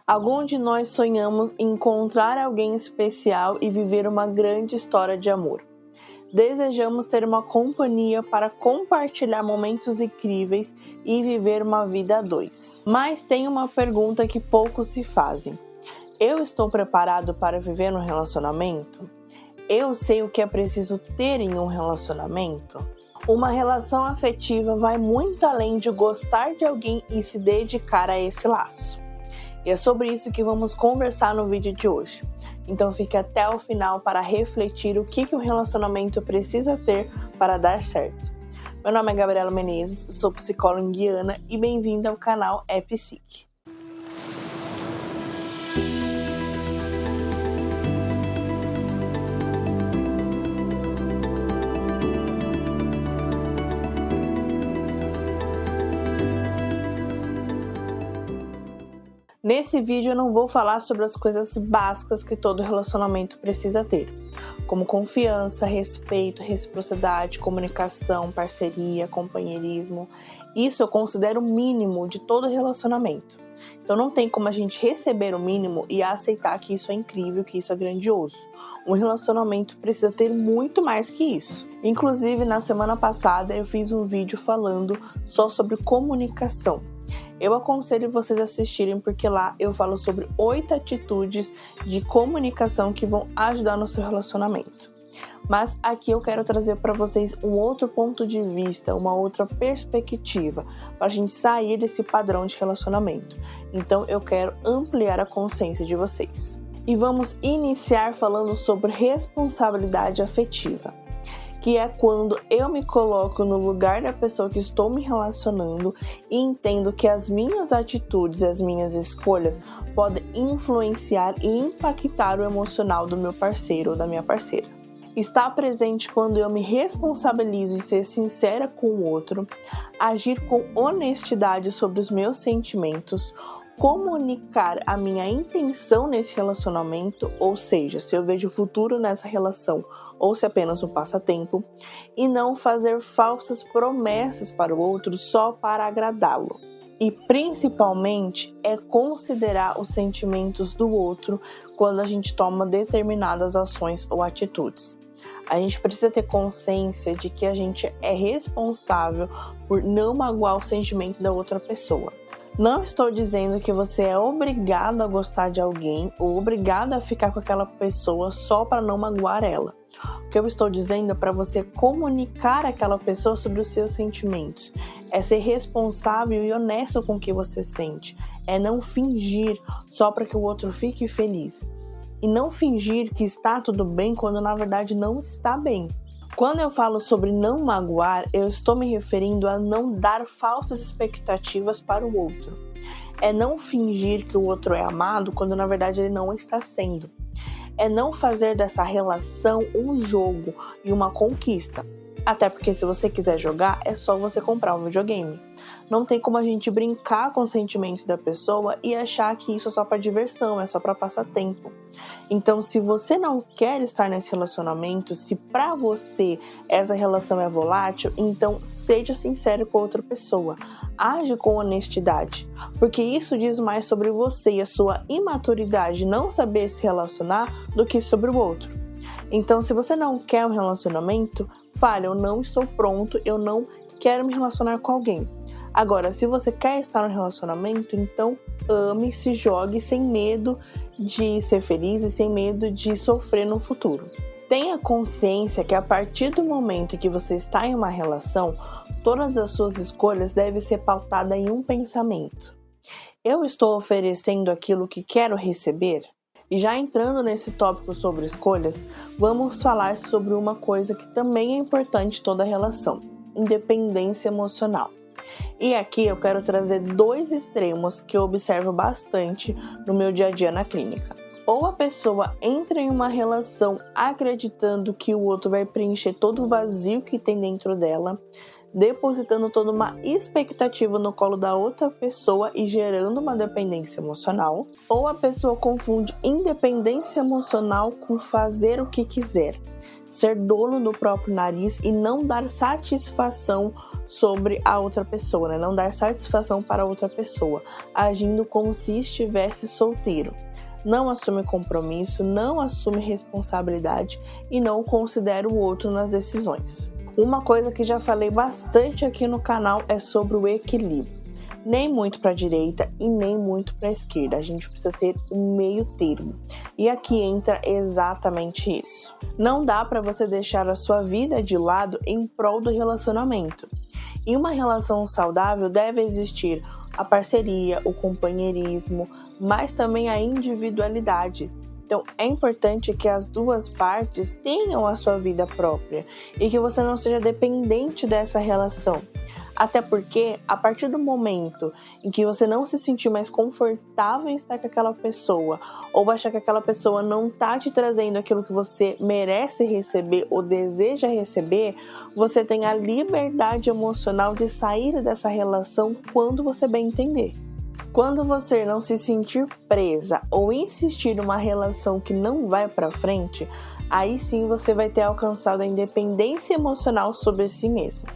Alguns de nós sonhamos em encontrar alguém especial e viver uma grande história de amor. Desejamos ter uma companhia para compartilhar momentos incríveis e viver uma vida a dois. Mas tem uma pergunta que poucos se fazem. Eu estou preparado para viver um relacionamento? Eu sei o que é preciso ter em um relacionamento? Uma relação afetiva vai muito além de gostar de alguém e se dedicar a esse laço. E é sobre isso que vamos conversar no vídeo de hoje. Então fique até o final para refletir o que um relacionamento precisa ter para dar certo. Meu nome é Gabriela Menezes, sou psicóloga indiana e bem-vinda ao canal Psique. Nesse vídeo eu não vou falar sobre as coisas básicas que todo relacionamento precisa ter, como confiança, respeito, reciprocidade, comunicação, parceria, companheirismo. Isso eu considero o mínimo de todo relacionamento. Então não tem como a gente receber o mínimo e aceitar que isso é incrível, que isso é grandioso. Um relacionamento precisa ter muito mais que isso. Inclusive, na semana passada eu fiz um vídeo falando só sobre comunicação. Eu aconselho vocês a assistirem porque lá eu falo sobre 8 atitudes de comunicação que vão ajudar no seu relacionamento. Mas aqui eu quero trazer para vocês um outro ponto de vista, uma outra perspectiva, para a gente sair desse padrão de relacionamento. Então eu quero ampliar a consciência de vocês. E vamos iniciar falando sobre responsabilidade afetiva, que é quando eu me coloco no lugar da pessoa que estou me relacionando e entendo que as minhas atitudes e as minhas escolhas podem influenciar e impactar o emocional do meu parceiro ou da minha parceira. Estar presente quando eu me responsabilizo e ser sincera com o outro, agir com honestidade sobre os meus sentimentos, comunicar a minha intenção nesse relacionamento, ou seja, se eu vejo futuro nessa relação ou se apenas um passatempo, e não fazer falsas promessas para o outro só para agradá-lo. E principalmente é considerar os sentimentos do outro quando a gente toma determinadas ações ou atitudes. A gente precisa ter consciência de que a gente é responsável por não magoar o sentimento da outra pessoa. Não estou dizendo que você é obrigado a gostar de alguém ou obrigado a ficar com aquela pessoa só para não magoar ela. O que eu estou dizendo é para você comunicar àquela pessoa sobre os seus sentimentos. É ser responsável e honesto com o que você sente. É não fingir só para que o outro fique feliz. E não fingir que está tudo bem quando na verdade não está bem. Quando eu falo sobre não magoar, eu estou me referindo a não dar falsas expectativas para o outro. É não fingir que o outro é amado quando na verdade ele não está sendo. É não fazer dessa relação um jogo e uma conquista. Até porque se você quiser jogar, é só você comprar um videogame. Não tem como a gente brincar com os sentimentos da pessoa e achar que isso é só para diversão, é só para passar tempo. Então, se você não quer estar nesse relacionamento, se para você essa relação é volátil, então seja sincero com a outra pessoa. Age com honestidade, porque isso diz mais sobre você e a sua imaturidade, não saber se relacionar, do que sobre o outro. Então, se você não quer um relacionamento, fale, eu não estou pronto, eu não quero me relacionar com alguém. Agora, se você quer estar no relacionamento, então ame, se jogue sem medo de ser feliz e sem medo de sofrer no futuro. Tenha consciência que a partir do momento que você está em uma relação, todas as suas escolhas devem ser pautadas em um pensamento. Eu estou oferecendo aquilo que quero receber? E já entrando nesse tópico sobre escolhas, vamos falar sobre uma coisa que também é importante em toda relação: independência emocional. E aqui eu quero trazer 2 extremos que eu observo bastante no meu dia a dia na clínica. Ou a pessoa entra em uma relação acreditando que o outro vai preencher todo o vazio que tem dentro dela, depositando toda uma expectativa no colo da outra pessoa e gerando uma dependência emocional. Ou a pessoa confunde independência emocional com fazer o que quiser. ser dono do próprio nariz e não dar satisfação sobre a outra pessoa, né? Não dar satisfação para outra pessoa, agindo como se estivesse solteiro. Não assume compromisso, não assume responsabilidade e não considera o outro nas decisões. Uma coisa que já falei bastante aqui no canal é sobre o equilíbrio. Nem muito para a direita e nem muito para a esquerda. A gente precisa ter um meio termo. E aqui entra exatamente isso. Não dá para você deixar a sua vida de lado em prol do relacionamento. Em uma relação saudável deve existir a parceria, o companheirismo, mas também a individualidade. Então, é importante que as duas partes tenham a sua vida própria e que você não seja dependente dessa relação. Até porque, a partir do momento em que você não se sentir mais confortável em estar com aquela pessoa, ou achar que aquela pessoa não está te trazendo aquilo que você merece receber ou deseja receber, você tem a liberdade emocional de sair dessa relação quando você bem entender. Quando você não se sentir presa ou insistir numa relação que não vai para frente, aí sim você vai ter alcançado a independência emocional sobre si mesmo.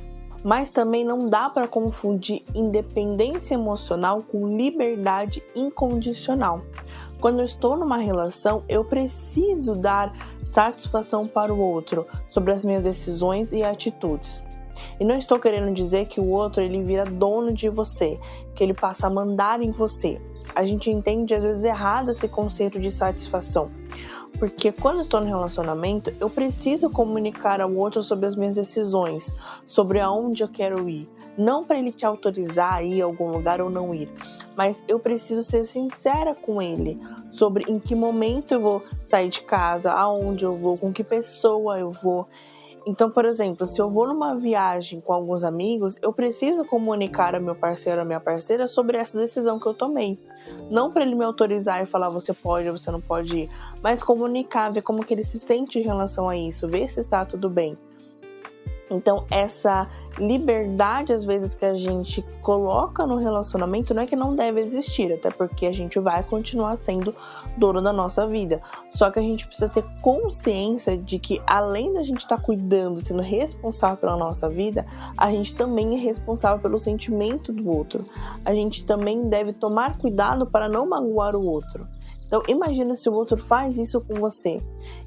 Mas também não dá para confundir independência emocional com liberdade incondicional. Quando eu estou numa relação, eu preciso dar satisfação para o outro sobre as minhas decisões e atitudes. E não estou querendo dizer que o outro ele vira dono de você, que ele passa a mandar em você. A gente entende às vezes errado esse conceito de satisfação. Porque quando eu estou no relacionamento, eu preciso comunicar ao outro sobre as minhas decisões, sobre aonde eu quero ir. Não para ele te autorizar a ir a algum lugar ou não ir, mas eu preciso ser sincera com ele sobre em que momento eu vou sair de casa, aonde eu vou, com que pessoa eu vou. Então, por exemplo, se eu vou numa viagem com alguns amigos, eu preciso comunicar ao meu parceiro, à minha parceira, sobre essa decisão que eu tomei. Não para ele me autorizar e falar você pode ou você não pode ir, mas comunicar, ver como que ele se sente em relação a isso, ver se está tudo bem. Então, essa liberdade, às vezes, que a gente coloca no relacionamento, não é que não deve existir, até porque a gente vai continuar sendo dono da nossa vida. Só que a gente precisa ter consciência de que, além da gente estar cuidando, sendo responsável pela nossa vida, a gente também é responsável pelo sentimento do outro. A gente também deve tomar cuidado para não magoar o outro. Então, imagina se o outro faz isso com você.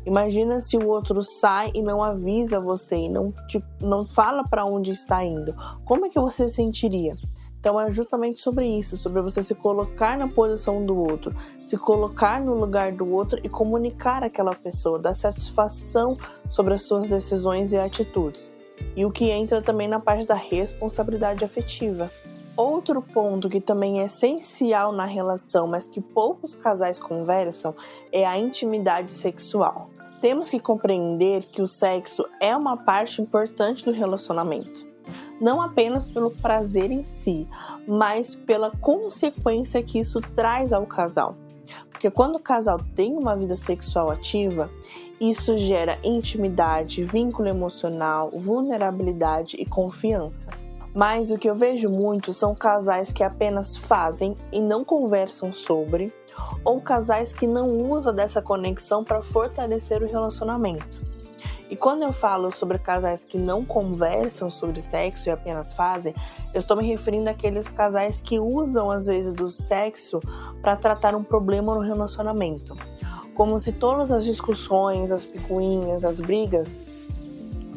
Imagina se o outro sai e não avisa você e não fala para onde está indo. Como é que você se sentiria? Então, é justamente sobre isso, sobre você se colocar na posição do outro, se colocar no lugar do outro e comunicar àquela pessoa, dar satisfação sobre as suas decisões e atitudes. E o que entra também na parte da responsabilidade afetiva. Outro ponto que também é essencial na relação, mas que poucos casais conversam, é a intimidade sexual. Temos que compreender que o sexo é uma parte importante do relacionamento. Não apenas pelo prazer em si, mas pela consequência que isso traz ao casal. Porque quando o casal tem uma vida sexual ativa, isso gera intimidade, vínculo emocional, vulnerabilidade e confiança. Mas o que eu vejo muito são casais que apenas fazem e não conversam sobre, ou casais que não usam dessa conexão para fortalecer o relacionamento. E quando eu falo sobre casais que não conversam sobre sexo e apenas fazem, eu estou me referindo àqueles casais que usam às vezes do sexo para tratar um problema no relacionamento. Como se todas as discussões, as picuinhas, as brigas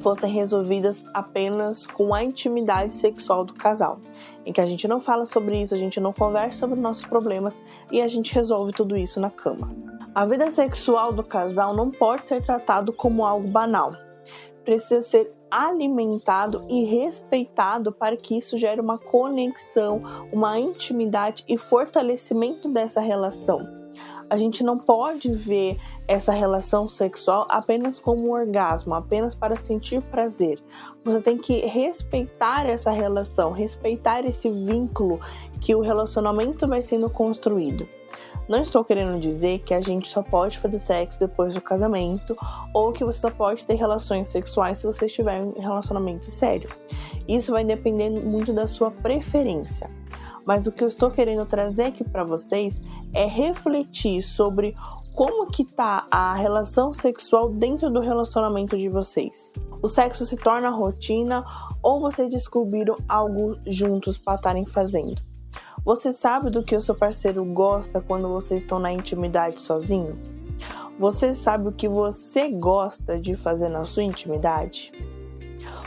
fossem resolvidas apenas com a intimidade sexual do casal, em que a gente não fala sobre isso, a gente não conversa sobre nossos problemas e a gente resolve tudo isso na cama. A vida sexual do casal não pode ser tratado como algo banal. Precisa ser alimentado e respeitado para que isso gere uma conexão, uma intimidade e fortalecimento dessa relação. A gente não pode ver essa relação sexual apenas como um orgasmo, apenas para sentir prazer. Você tem que respeitar essa relação, respeitar esse vínculo que o relacionamento vai sendo construído. Não estou querendo dizer que a gente só pode fazer sexo depois do casamento ou que você só pode ter relações sexuais se você estiver em um relacionamento sério. Isso vai depender muito da sua preferência. Mas o que eu estou querendo trazer aqui para vocês é refletir sobre Como que tá a relação sexual dentro do relacionamento de vocês? O sexo se torna rotina ou vocês descobriram algo juntos para estarem fazendo? Você sabe do que o seu parceiro gosta quando vocês estão na intimidade sozinho? Você sabe o que você gosta de fazer na sua intimidade?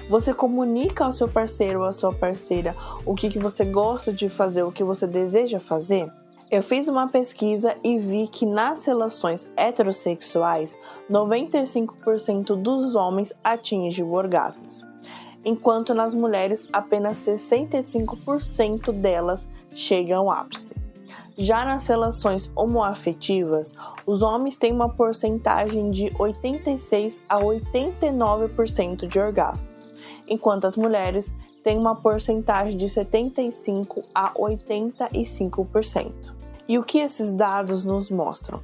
Você comunica ao seu parceiro ou à sua parceira o que você gosta de fazer, o que você deseja fazer? Eu fiz uma pesquisa e vi que nas relações heterossexuais, 95% dos homens atingem o orgasmo, enquanto nas mulheres apenas 65% delas chegam ao ápice. Já nas relações homoafetivas, os homens têm uma porcentagem de 86 a 89% de orgasmos, enquanto as mulheres têm uma porcentagem de 75 a 85%. E o que esses dados nos mostram?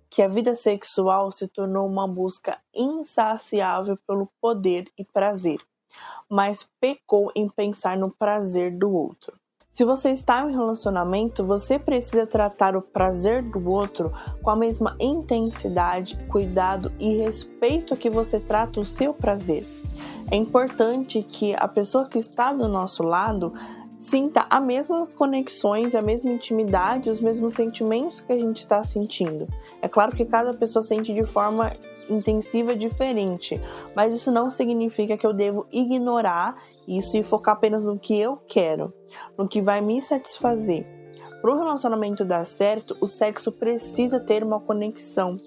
Que a vida sexual se tornou uma busca insaciável pelo poder e prazer, mas pecou em pensar no prazer do outro. Se você está em um relacionamento, você precisa tratar o prazer do outro com a mesma intensidade, cuidado e respeito que você trata o seu prazer. É importante que a pessoa que está do nosso lado sinta as mesmas conexões, a mesma intimidade, os mesmos sentimentos que a gente está sentindo. É claro que cada pessoa sente de forma intensiva diferente, mas isso não significa que eu devo ignorar isso e focar apenas no que eu quero, no que vai me satisfazer. Para o relacionamento dar certo, o sexo precisa ter uma conexão.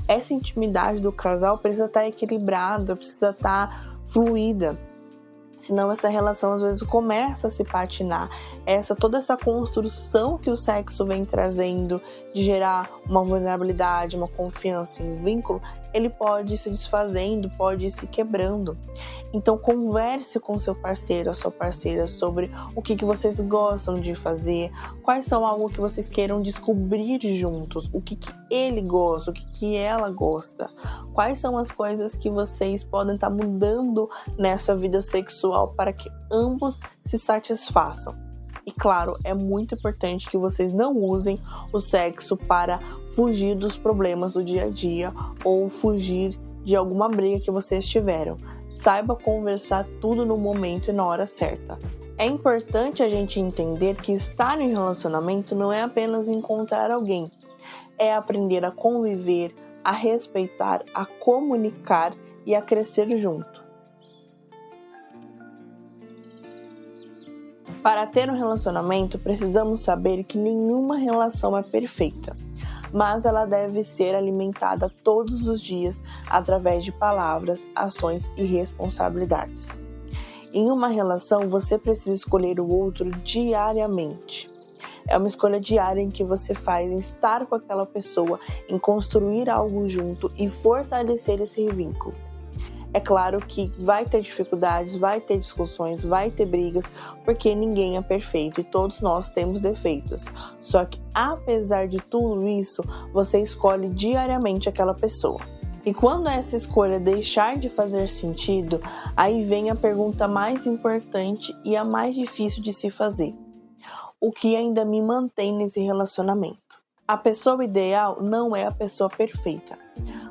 Essa intimidade do casal precisa estar equilibrada, precisa estar fluida. Senão essa relação às vezes começa a se patinar. Toda essa construção que o sexo vem trazendo de gerar uma vulnerabilidade, uma confiança em um vínculo, ele pode ir se desfazendo, pode ir se quebrando. Então converse com seu parceiro, a sua parceira sobre o que vocês gostam de fazer, quais são algo que vocês queiram descobrir juntos, o que ele gosta, o que ela gosta, quais são as coisas que vocês podem estar mudando nessa vida sexual para que ambos se satisfaçam. E claro, é muito importante que vocês não usem o sexo para fugir dos problemas do dia a dia ou fugir de alguma briga que vocês tiveram. Saiba conversar tudo no momento e na hora certa. É importante a gente entender que estar em relacionamento não é apenas encontrar alguém. É aprender a conviver, a respeitar, a comunicar e a crescer junto. Para ter um relacionamento, precisamos saber que nenhuma relação é perfeita, mas ela deve ser alimentada todos os dias através de palavras, ações e responsabilidades. Em uma relação, você precisa escolher o outro diariamente. É uma escolha diária em que você faz em estar com aquela pessoa, em construir algo junto e fortalecer esse vínculo. É claro que vai ter dificuldades, vai ter discussões, vai ter brigas, porque ninguém é perfeito e todos nós temos defeitos. Só que, apesar de tudo isso, você escolhe diariamente aquela pessoa. E quando essa escolha deixar de fazer sentido, aí vem a pergunta mais importante e a mais difícil de se fazer. O que ainda me mantém nesse relacionamento? A pessoa ideal não é a pessoa perfeita,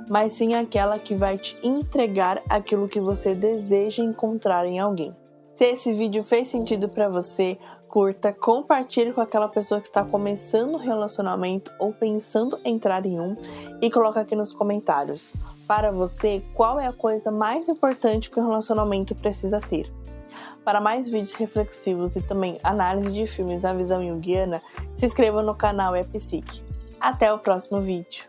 mas sim aquela que vai te entregar aquilo que você deseja encontrar em alguém. Se esse vídeo fez sentido para você, curta, compartilhe com aquela pessoa que está começando um relacionamento ou pensando em entrar em um e coloca aqui nos comentários. Para você, qual é a coisa mais importante que um relacionamento precisa ter? Para mais vídeos reflexivos e também análise de filmes na visão junguiana, se inscreva no canal Epsique. Até o próximo vídeo!